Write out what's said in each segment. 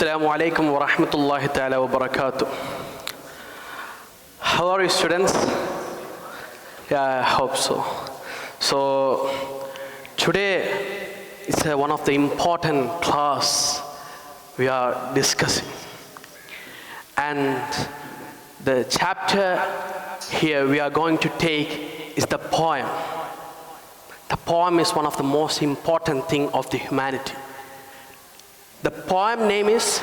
Assalamu alaikum wa rahmatullahi ta'ala wa barakatuh. How are you, students? Yeah, I hope so. So today is one of the important class we are discussing, and the chapter here we are going to take is the poem. The poem is one of the most important thing of the humanity. The poem name is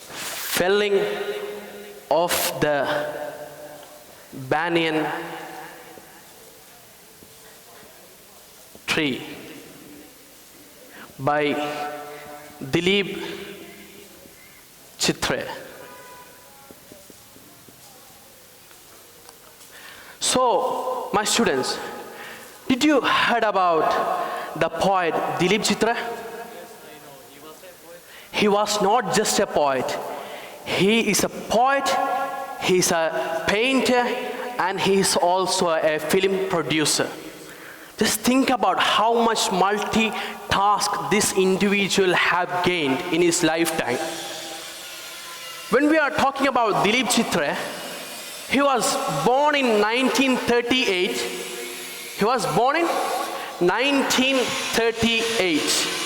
Felling of the Banyan Tree by Dilip Chitre. So, my students, did you heard about the poet Dilip Chitre? He was not just a poet. He is a poet, he is a painter, and he is also a film producer. Just think about how much multitask this individual have gained in his lifetime. When we are talking about Dilip Chitre, he was born in 1938. He was born in 1938.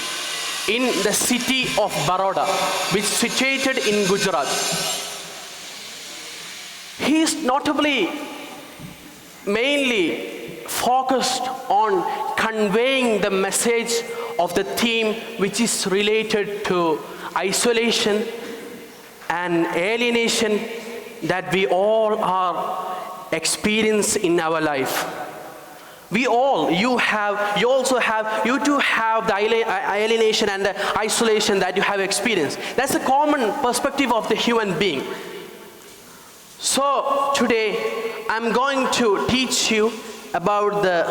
In the city of Baroda, which is situated in Gujarat. He is notably mainly focused on conveying the message of the theme which is related to isolation and alienation that we all are experiencing in our life. We all, you too have the alienation and the isolation that you have experienced. That's a common perspective of the human being. So today, I'm going to teach you about the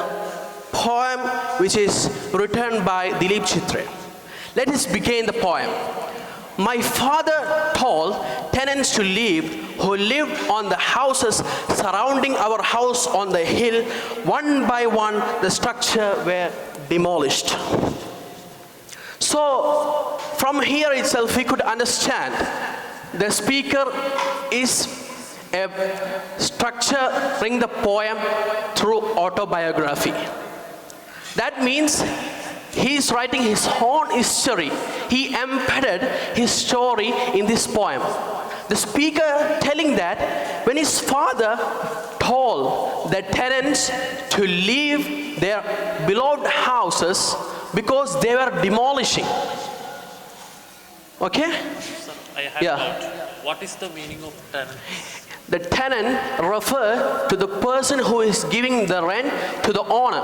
poem which is written by Dilip Chitre. Let us begin the poem. My father told tenants to leave who lived on the houses surrounding our house on the hill. One by one, the structure were demolished. So, from here itself, we could understand the speaker is a structuring the poem through autobiography. That means he is writing his own history. He embedded his story in this poem. The speaker telling that when his father told the tenants to leave their beloved houses because they were demolishing. Okay? Sir, I have doubt. What is the meaning of tenant? The tenant refers to the person who is giving the rent to the owner.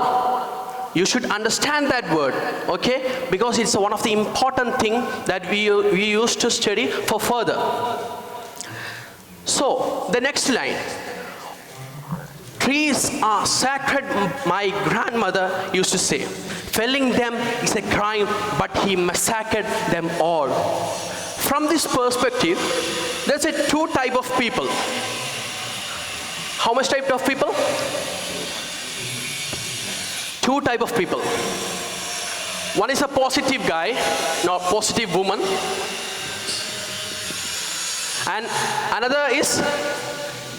You should understand that word, okay? Because it's one of the important things that we used to study for further. So, the next line. Trees are sacred, my grandmother used to say. Felling them is a crime, but he massacred them all. From this perspective, there's two types of people. How much type of people? Two types of people. One is a positive guy, not positive woman. And another is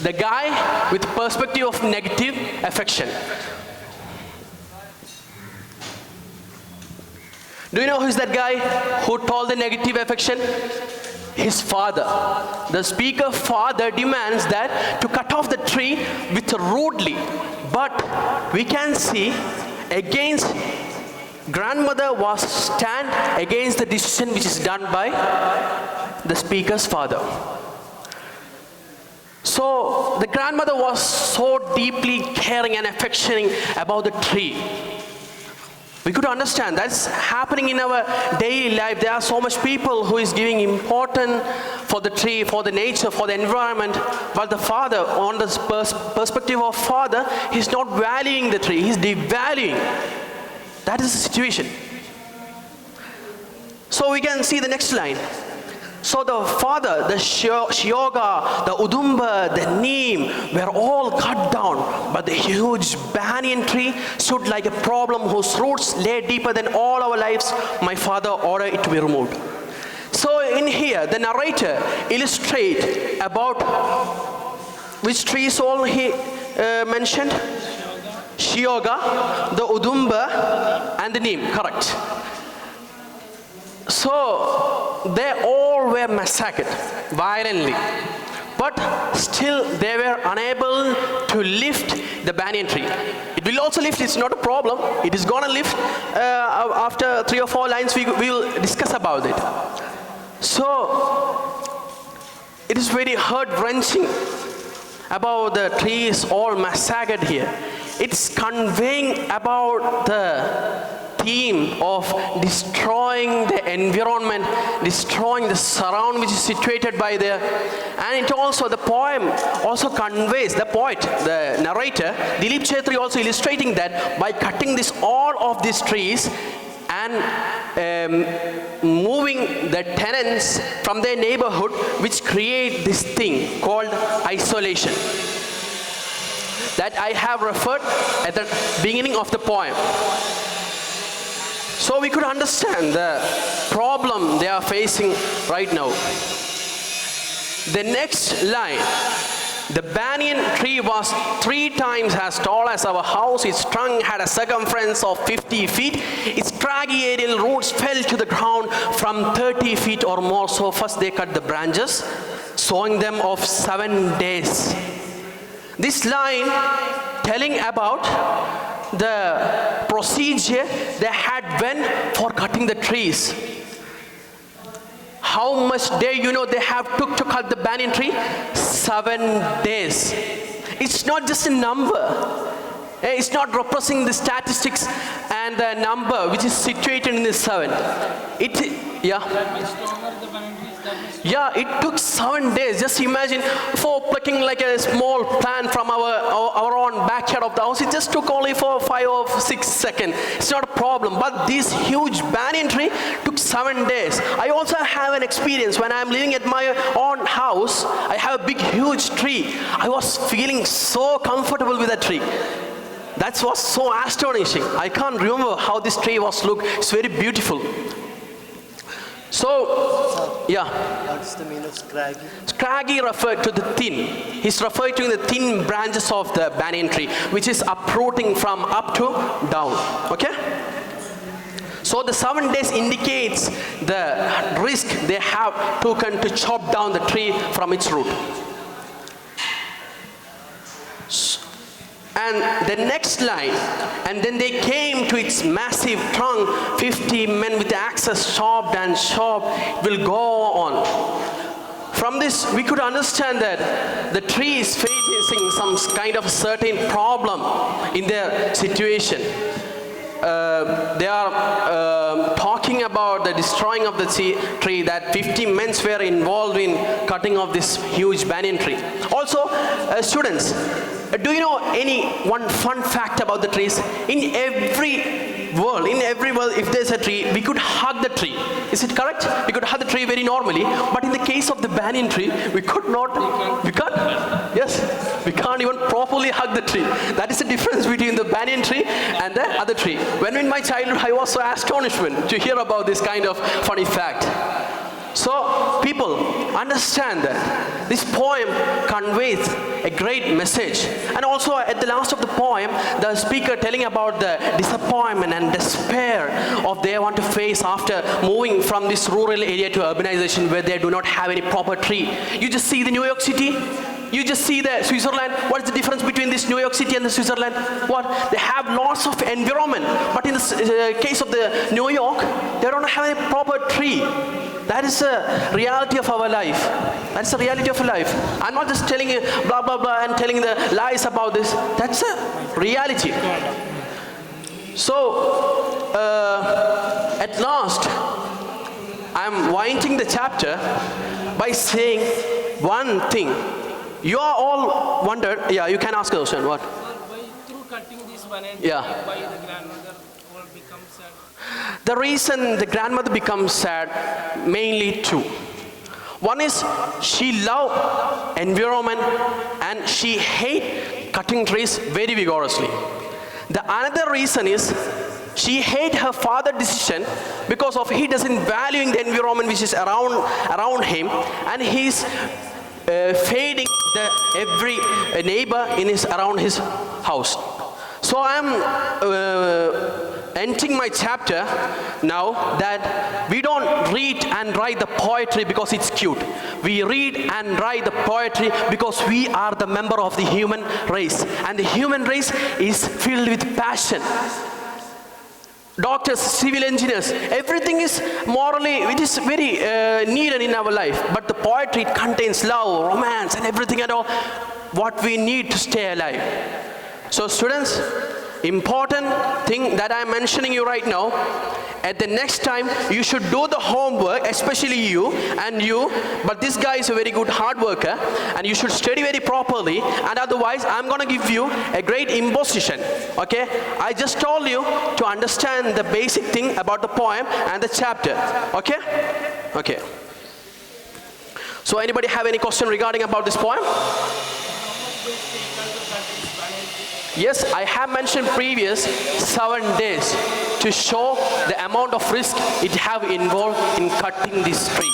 the guy with perspective of negative affection. Do you know who is that guy who told the negative affection? His father. The speaker father demands that to cut off the tree with rudely. But we can see against grandmother was stand against the decision which is done by the speaker's father. So the grandmother was so deeply caring and affectionate about the tree. We could understand that's happening in our daily life. There are so much people who is giving importance for the tree, for the nature, for the environment, but the father, on the perspective of father, he's not valuing the tree, he's devaluing. That is the situation. So we can see the next line. So the father, the Shioga, the Udumba, the Neem were all cut down, but the huge banyan tree stood like a problem whose roots lay deeper than all our lives. My father ordered it to be removed. So in here, the narrator illustrate about which trees all he mentioned? Shioga, the Udumba, and the Neem, correct. So, they all were massacred violently. But still, they were unable to lift the banyan tree. It will also lift, it's not a problem. It is going to lift. After 3 or 4 lines, we will discuss about it. So, it is very heart-wrenching about the trees all massacred here. It's conveying about the theme of destroying the environment, destroying the surround which is situated by there. And it also, the poem also conveys, the poet, the narrator, Dilip Chetri also illustrating that by cutting this, all of these trees and moving the tenants from their neighborhood, which create this thing called isolation that I have referred at the beginning of the poem. So we could understand the problem they are facing right now. The next line, the banyan tree was 3 times as tall as our house. Its trunk had a circumference of 50 feet. Its craggy aerial roots fell to the ground from 30 feet or more. So first they cut the branches, sowing them of 7 days. This line telling about the procedure they had went for cutting the trees. How much day they have took to cut the banyan tree? 7 days. It's not just a number. It's not representing the statistics and the number which is situated in the 7. Yeah, it took 7 days. Just imagine for plucking like a small plant from our own backyard of the house. It just took only for 5 or 6 seconds. It's not a problem. But this huge banyan tree took 7 days. I also have an experience when I'm living at my own house. I have a big, huge tree. I was feeling so comfortable with that tree. That was so astonishing. I can't remember how this tree was looked. It's very beautiful. So, yeah. What's the meaning of scraggy? Scraggy referred to the thin. He's referring to the thin branches of the banyan tree, which is uprooting from up to down. Okay? So the 7 days indicates the risk they have taken to chop down the tree from its root. And the next line, and then they came to its massive trunk, 50 men with axes chopped and chopped, will go on. From this, we could understand that the tree is facing some kind of certain problem in their situation. They are talking about the destroying of the tree, that 50 men were involved in cutting off this huge banyan tree. Also, students, do you know any one fun fact about the trees? In every world, if there's a tree, we could hug the tree. Is it correct? We could hug the tree very normally, but in the case of the banyan tree, we could not. We can't. Yes, we can't even properly hug the tree. That is the difference between the banyan tree and the other tree. When in my childhood, I was so astonished to hear about this kind of funny fact. So, people, understand that this poem conveys a great message. And also, at the last of the poem, the speaker telling about the disappointment and despair of they want to face after moving from this rural area to urbanization where they do not have any proper tree. You just see the New York City. You just see the Switzerland. What is the difference between this New York City and the Switzerland? What? They have lots of environment. But in the case of the New York, they don't have any proper tree. That is a reality of our life. That's the reality of life. I'm not just telling you blah, blah, blah and telling the lies about this. That's a reality. So, at last, I'm winding the chapter by saying one thing. You are all wondered. Yeah, you can ask a question. What? Through cutting this banana tree, Yeah. why the grandmother all becomes sad? The reason the grandmother becomes sad, mainly two. One is she loved environment and she hate cutting trees very vigorously. The another reason is She hate her father's decision because of he doesn't valuing the environment which is around him, and he's fading the every neighbor in his around his house. So I am ending my chapter now, that we don't read and write the poetry because it's cute. We read and write the poetry because we are the member of the human race, and the human race is filled with passion. Doctors, civil engineers, everything is morally, it is very needed in our life. But the poetry, it contains love, romance, and everything and all what we need to stay alive. So students, important thing that I'm mentioning you right now, at the next time you should do the homework, especially you, but this guy is a very good hard worker, and you should study very properly, and otherwise I'm going to give you a great imposition. Okay, I just told you to understand the basic thing about the poem and the chapter. Okay. So anybody have any question regarding about this poem? Yes, I have mentioned previous 7 days to show the amount of risk it have involved in cutting this tree.